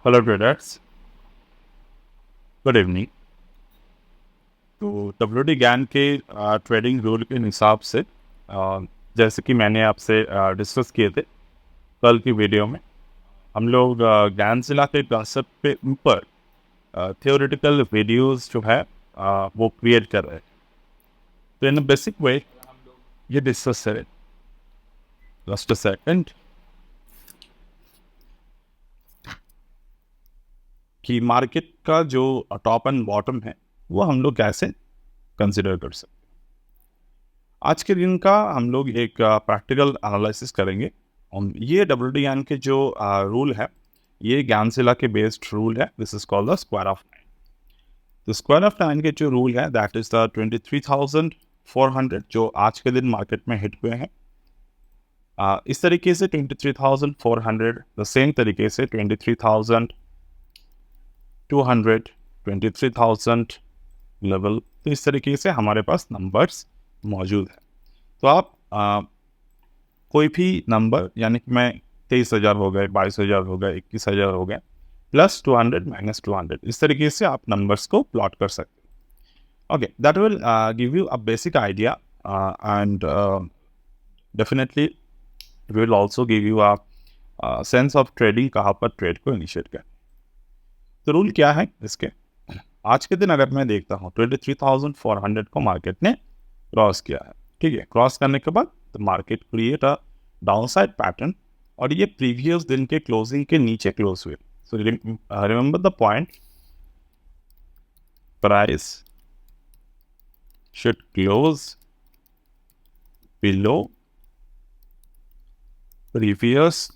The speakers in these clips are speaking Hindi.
Hello traders, good evening. तो डब्ल्यूटी ज्ञान के ट्रेडिंग रूल के हिसाब से जैसे कि मैंने आपसे डिस्कस किए थे कल की वीडियो में, हम लोग ज्ञानशिला के कॉन्सेप्ट पे ऊपर थियोरेटिकल वीडियोस जो है वो क्रिएट कर रहे हैं। तो इन बेसिक वे ये डिस्कस करें। जस्ट अ सेकंड कि मार्केट का जो टॉप एंड बॉटम है वो हम लोग कैसे कंसिडर कर सकते हैं। आज के दिन का हम लोग एक प्रैक्टिकल एनालिसिस करेंगे। ये डब्ल्यूटी के जो रूल है, ये ज्ञानशिला के बेस्ड रूल है। This is called the square of 9। तो स्क्वायर ऑफ 9 के जो रूल है दैट इज द 23,400 जो आज के दिन मार्केट में हिट हुए हैं। इस तरीके से 23,400, द सेम तरीके से 23,200, 23,000 लेवल। तो इस तरीके से हमारे पास नंबर्स मौजूद है। तो आप कोई भी नंबर, यानी कि मैं 23,000 हो गए, 22,000 हो गए, 21,000 हो गए, +200 -200, इस तरीके से आप नंबर्स को प्लॉट कर सकते हैं। Okay, that will give you a basic idea and definitely will also give you a sense of trading, कहाँ पर ट्रेड को इनिशिएट करें। तो रूल क्या है इसके? आज के दिन अगर मैं देखता हूँ 23,400 को मार्केट ने क्रॉस किया है। ठीक है, क्रॉस करने के बाद the market create a downside pattern और ये प्रीवियस दिन के क्लोजिंग के नीचे क्लोज हुए। So remember the point, price should close below previous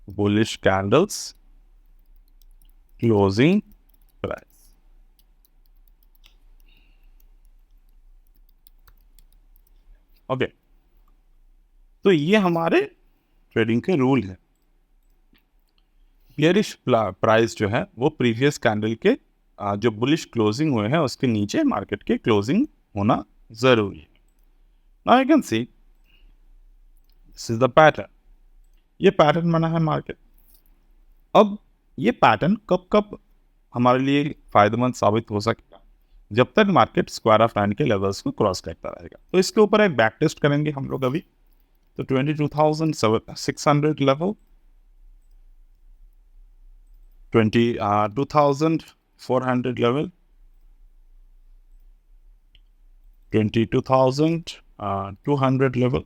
bullish candles closing price. Okay, तो ये हमारे ट्रेडिंग के रूल है। बियरिश प्राइस जो है वो प्रीवियस कैंडल के जो बुलिश क्लोजिंग हुए हैं उसके नीचे मार्केट के क्लोजिंग होना जरूरी है। Now I can see this is the pattern. ये पैटर्न बना है मार्केट। अब ये पैटर्न कब कब हमारे लिए फायदेमंद साबित हो सकता है? जब तक मार्केट स्क्वायर ऑफ 9 के लेवल्स को क्रॉस करता रहेगा। तो इसके ऊपर एक बैक टेस्ट करेंगे हम लोग अभी। तो 22,600 level, 22,400 level, 22,200 level,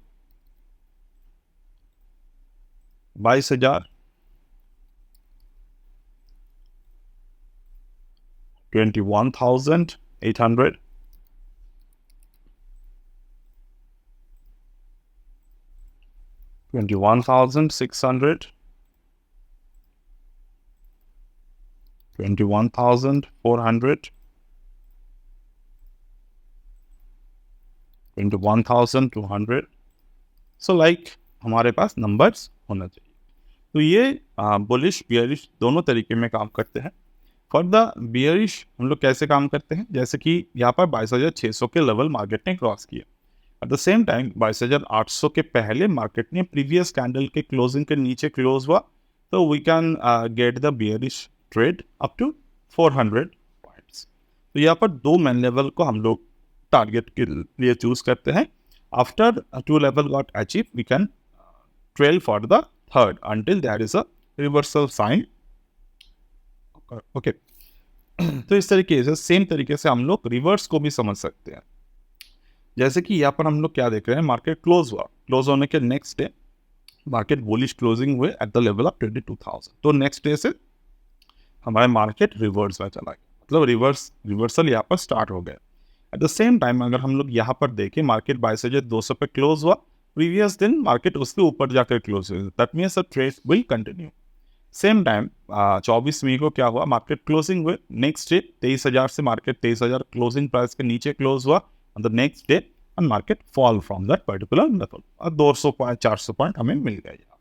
22,000, 21,800, 21,600, 21,400, 21,200। So like हमारे पास नंबर्स होना चाहिए। तो ये बुलिश बियरिश दोनों तरीके में काम करते हैं। फॉर द बियरिश हम लोग कैसे काम करते हैं? जैसे कि यहाँ पर 22,600 के लेवल मार्केट ने क्रॉस किया। एट द सेम टाइम 22,800 के पहले मार्केट ने प्रीवियस कैंडल के क्लोजिंग के नीचे क्लोज हुआ, तो we can get the bearish trade up to 400 points. तो यहाँ पर दो मेन लेवल को हम लोग टारगेट के लिए चूज करते हैं। After two level got achieve we can trail for the third until there is a reversal sign. Okay, तो इस तरीके से सेम तरीके से हम लोग रिवर्स को भी समझ सकते हैं। जैसे कि यहाँ पर हम लोग क्या देख रहे हैं, मार्केट क्लोज हुआ, क्लोज होने के next day market bullish closing हुए एट द लेवल ऑफ 22,000। तो नेक्स्ट डे से हमारा मार्केट रिवर्स में चला गया, मतलब रिवर्सल यहाँ पर स्टार्ट हो गया। एट द सेम टाइम अगर हम लोग यहाँ पर देखें, मार्केट 22,200 पे क्लोज हुआ, प्रीवियस दिन मार्केट उसके ऊपर जाकर क्लोज हुआ, that means the trade will continue. Same time 24 मई को क्या हुआ, मार्केट क्लोजिंग हुए, नेक्स्ट डे 23,000 से मार्केट 23,000 क्लोजिंग प्राइस के नीचे क्लोज हुआ, the next day and market fall from that particular level और 200 पॉइंट 400 पॉइंट हमें मिल गया यहाँ पर।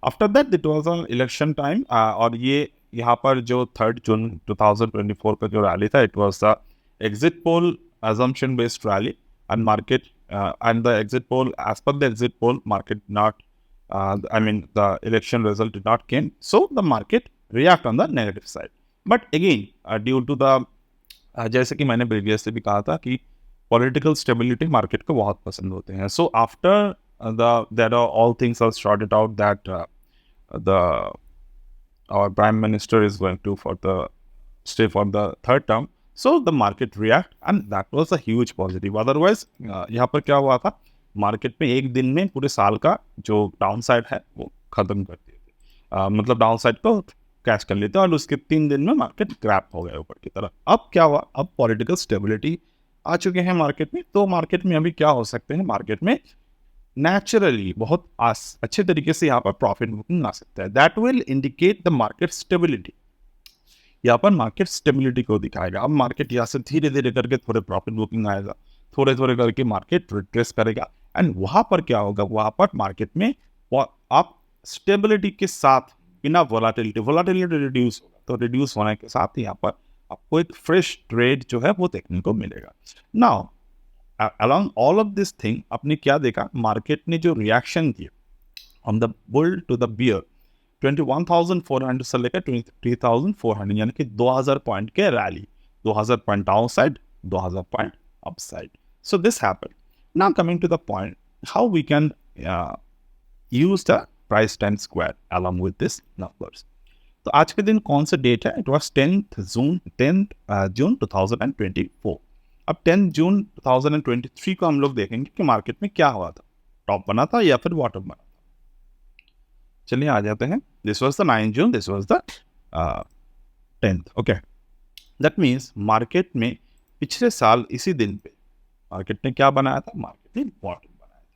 After that it was an election time और ये यहाँ पर जो 3 जून 2024 का जो रैली था, it was the exit poll assumption based rally and market and the exit poll, as per the exit poll, market not I mean, the election result did not came, so the market react on the negative side. But again, due to the जैसे कि मैंने प्रीवियसली भी कहा था कि पॉलिटिकल स्टेबिलिटी मार्केट को बहुत पसंद होते हैं. So after that all things are sorted out that the our prime minister is going to for the stay for the third term, so the market react and that was a huge positive. Otherwise यहाँ पर क्या हुआ था, मार्केट में एक दिन में पूरे साल का जो डाउन साइड है वो खत्म कर दिए थे. मतलब डाउन साइड को कैच कर लेते और उसके 3 दिन में मार्केट क्रैप हो गया ऊपर की तरफ. अब क्या हुआ, अब पॉलिटिकल स्टेबिलिटी आ चुके हैं मार्केट में, तो मार्केट में अभी क्या हो सकते हैं, मार्केट में नेचुरली बहुत अच्छे तरीके से यहाँ पर प्रॉफिट बुकिंग आ सकता है. That will indicate the market stability. यहाँ पर मार्केट स्टेबिलिटी को दिखाएगा. अब मार्केट यहाँ से धीरे धीरे करके थोड़े प्रॉफिट बुकिंग आएगा, थोड़े थोड़े करके मार्केट रिट्रेस करेगा एंड वहां पर क्या होगा, वहां पर मार्केट में आप स्टेबिलिटी के साथ बिना वोलाटिलिटी रिड्यूस होगा, तो रिड्यूस होने के साथ यहाँ पर आपको एक फ्रेश ट्रेड जो है वो देखने को मिलेगा. Now along all of this thing आपने क्या देखा, मार्केट ने जो रिएक्शन किया on the bull to the bear 21,400 से लेकर 23,400 यानी कि 2000 पॉइंट के rally, 2000 point down side, 2000 point up side. So this happened. Now coming to the point how we can use the price time square along with this numbers. तो आज के दिन कौन सा डेट है, इट वाज 10th जून 2024. अब 10 जून 2023 को हम लोग देखेंगे कि मार्केट में क्या हुआ था, टॉप बना था या फिर बॉटम बना था. चलिए आ जाते हैं. This was the 9 June, this was the 10th. Okay, that means market में पिछले साल इसी दिन पे मार्केट ने क्या बनाया था, मार्केट ने बॉटम बनाया था.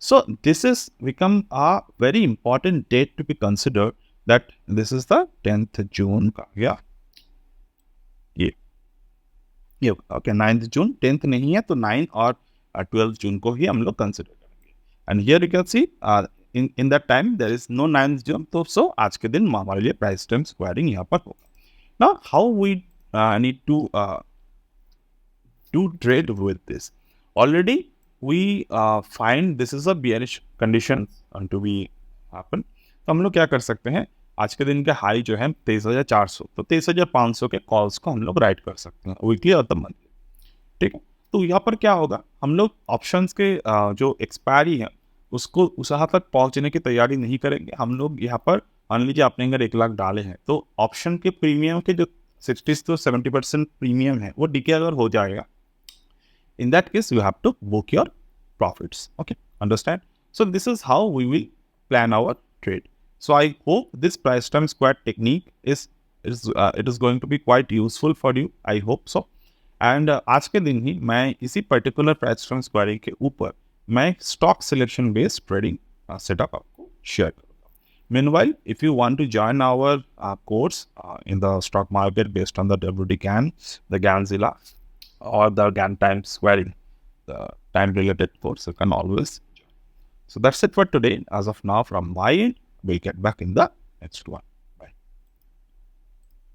So this is become a very important date to be consider that this is the 10th June का गया ये ओके 9th जून, 10th नहीं है तो 9 और 12th जून को ही हम लोग कंसिडर करेंगे. And here you can see in that time there is no 9th जून, तो सो आज के दिन हमारे लिए प्राइस टाइम स्क्वायरिंग यहाँ पर होगा. Now how we need to do trade with this. Already we find this is a bearish condition to be happen. तो हम लोग क्या कर सकते हैं, आज के दिन के हाई जो है 23,400, तो 23,500 के कॉल्स को हम लोग राइट कर सकते हैं वीकली और द मंथली. ठीक है, तो यहाँ पर क्या होगा, हम लोग ऑप्शंस के जो एक्सपायरी है उसको उस यहाँ तक पहुँचने की तैयारी नहीं करेंगे. हम लोग यहाँ पर मान लीजिए आपने अगर 1 लाख डाले हैं तो ऑप्शन के प्रीमियम के जो 60 to 70% प्रीमियम है वो डीके अगर हो जाएगा, in that case you have to book your profits. Okay, understand? So this is how we will plan our trade. So I hope this price time square technique is it is going to be quite useful for you. I hope so. And आज के दिन ही मैं इसी पर्टिकुलर प्राइस टाइम स्क्वायरिंग के ऊपर मैं stock selection based trading setup आपको शेयर करूँगा. Meanwhile, if you want to join our course in the stock market based on the WD GAN, the Ganzilla, or the GAN time squaring, the time related course, you can always join. So that's it for today. As of now, from my end, we'll get back in the next one.